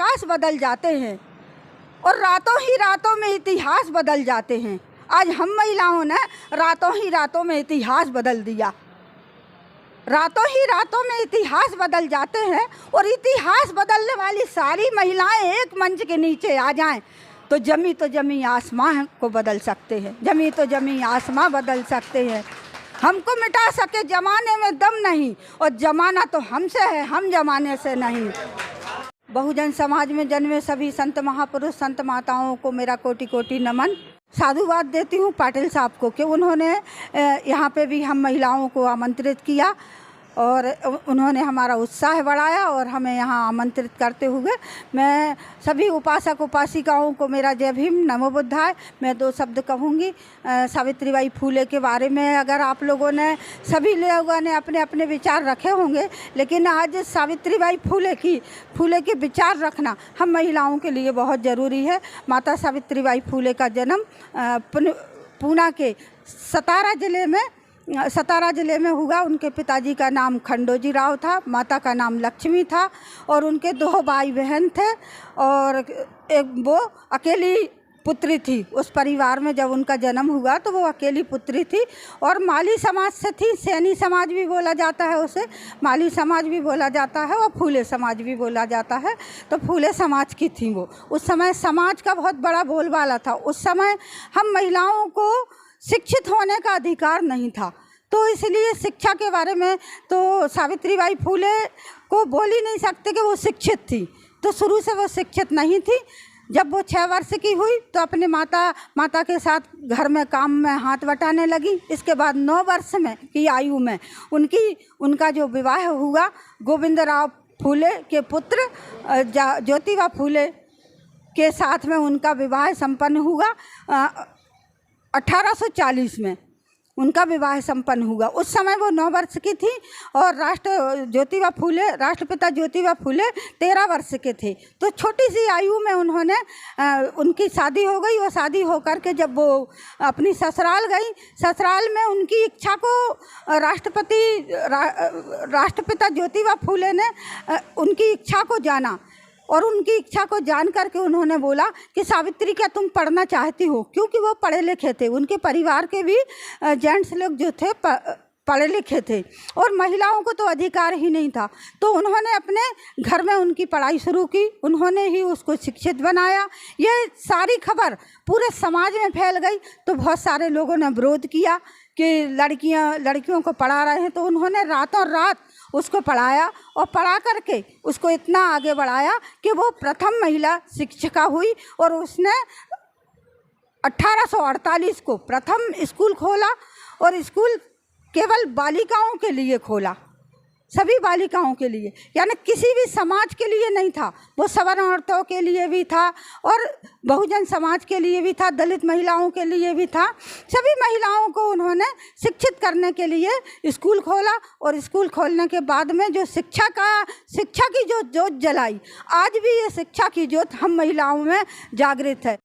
आकाश बदल जाते हैं और रातों ही रातों में इतिहास बदल जाते हैं। आज हम महिलाओं ने रातों ही रातों में इतिहास बदल दिया। रातों ही रातों में इतिहास बदल जाते हैं और इतिहास बदलने वाली सारी महिलाएं एक मंच के नीचे आ जाएं तो जमी आसमां को बदल सकते हैं। जमी तो जमी आसमां बदल सकते हैं। हमको मिटा सके जमाने में दम नहीं और जमाना तो हमसे है, हम जमाने से नहीं। बहुजन समाज में जन्मे सभी संत महापुरुष संत माताओं को मेरा कोटि कोटि नमन। साधुवाद देती हूँ पाटिल साहब को कि उन्होंने यहाँ पे भी हम महिलाओं को आमंत्रित किया और उन्होंने हमारा उत्साह बढ़ाया और हमें यहाँ आमंत्रित करते हुए मैं सभी उपासक उपासिकाओं को मेरा जय भीम नमो बुद्धाय। मैं 2 शब्द कहूँगी सावित्रीबाई फूले के बारे में। अगर आप लोगों ने सभी लोगों ने अपने अपने विचार रखे होंगे, लेकिन आज सावित्रीबाई फूले के विचार रखना हम महिलाओं के लिए बहुत ज़रूरी है। माता सावित्रीबाई फूले का जन्म पूना के सतारा ज़िले में हुआ। उनके पिताजी का नाम खंडोजी राव था, माता का नाम लक्ष्मी था और उनके 2 भाई बहन थे और एक वो अकेली पुत्री थी। उस परिवार में जब उनका जन्म हुआ तो वो अकेली पुत्री थी और माली समाज से थी। सैनी समाज भी बोला जाता है उसे, माली समाज भी बोला जाता है और फूले समाज भी बोला जाता है। तो फूले समाज की थी वो। उस समय समाज का बहुत बड़ा बोलबाला था। उस समय हम महिलाओं को शिक्षित होने का अधिकार नहीं था, तो इसलिए शिक्षा के बारे में तो सावित्रीबाई फूले को बोल ही नहीं सकते कि वो शिक्षित थी। तो शुरू से वो शिक्षित नहीं थी। जब वो 6 वर्ष की हुई तो अपने माता के साथ घर में काम में हाथ बटाने लगी। इसके बाद 9 वर्ष में की आयु में उनका जो विवाह हुआ गोविंदराव फूले के पुत्र ज्योतिबा फूले के साथ में उनका विवाह संपन्न हुआ। 1840 में उनका विवाह संपन्न हुआ। उस समय वो 9 वर्ष की थी और राष्ट्रपिता ज्योतिबा फूले 13 वर्ष के थे। तो छोटी सी आयु में उनकी शादी हो गई और शादी होकर के जब वो अपनी ससुराल गई, ससुराल में उनकी इच्छा को राष्ट्रपिता ज्योतिबा फूले ने उनकी इच्छा को जाना और उनकी इच्छा को जान करके उन्होंने बोला कि सावित्री क्या तुम पढ़ना चाहती हो, क्योंकि वो पढ़े लिखे थे। उनके परिवार के भी जेंट्स लोग जो थे पढ़े लिखे थे और महिलाओं को तो अधिकार ही नहीं था। तो उन्होंने अपने घर में उनकी पढ़ाई शुरू की, उन्होंने ही उसको शिक्षित बनाया। ये सारी खबर पूरे समाज में फैल गई तो बहुत सारे लोगों ने विरोध किया कि लड़कियों को पढ़ा रहे हैं। तो उन्होंने रातों रात उसको पढ़ाया और पढ़ा करके उसको इतना आगे बढ़ाया कि वो प्रथम महिला शिक्षिका हुई और उसने 1848 को प्रथम स्कूल खोला और स्कूल केवल बालिकाओं के लिए खोला, सभी बालिकाओं के लिए, यानी किसी भी समाज के लिए नहीं था। वो सवर्ण औरतों के लिए भी था और बहुजन समाज के लिए भी था, दलित महिलाओं के लिए भी था। सभी महिलाओं को उन्होंने शिक्षित करने के लिए स्कूल खोला और स्कूल खोलने के बाद में जो शिक्षा की जो जोत जलाई, आज भी ये शिक्षा की जोत हम महिलाओं में जागृत है।